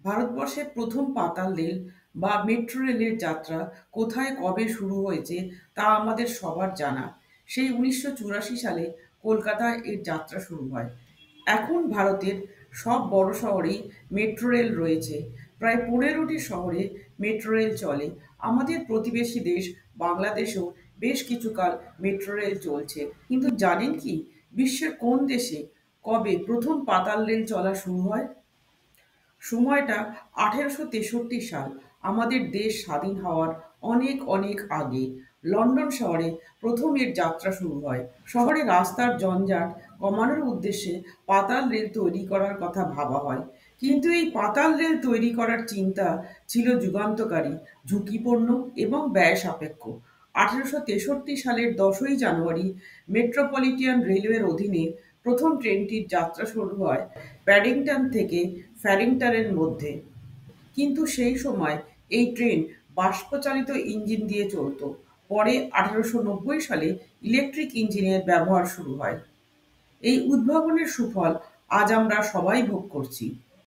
ভারতবর্ষের প্রথম পাতাল রেল বা মেট্রো রেলের যাত্রা কোথায় কবে শুরু হয়েছে তা আমাদের সবার জানা। সেই ১৯৮৪ সালে কলকাতায় এর যাত্রা শুরু হয়। এখন ভারতের সব বড় শহরেই মেট্রো রেল রয়েছে। প্রায় ১৫টি শহরে মেট্রো রেল চলে। আমাদের প্রতিবেশী দেশ বাংলাদেশেও বেশ কিছুকাল মেট্রো রেল চলছে। কিন্তু জানেন কি, বিশ্বের কোন দেশে কবে প্রথম পাতাল রেল চলা শুরু হয়? সময়টা ১৮৬৩ সাল, আমাদের দেশ স্বাধীন হওয়ার অনেক অনেক আগে। লন্ডন শহরে প্রথম এর যাত্রা শুরু হয়। শহরে রাস্তার জঞ্জাট কমানোর উদ্দেশ্যে পাতাল রেল তৈরি করার কথা ভাবা হয়। কিন্তু এই পাতাল রেল তৈরি করার চিন্তা ছিল যুগান্তকারী, ঝুঁকিপূর্ণ এবং ব্যয় সাপেক্ষ। ১৮৬৩ সালের ১০ই জানুয়ারি মেট্রোপলিটন রেলওয়ের অধীনে প্রথম ট্রেনটির যাত্রা শুরু হয় প্যাডিংটন থেকে ফ্যারিংটনের মধ্যে। কিন্তু সেই সময় এই ট্রেন বাষ্পচালিত ইঞ্জিন দিয়ে চলত। পরে ১৮৯০ সালে ইলেকট্রিক ইঞ্জিনের ব্যবহার শুরু হয়। এই উদ্ভাবনের সুফল আজ আমরা সবাই ভোগ করছি।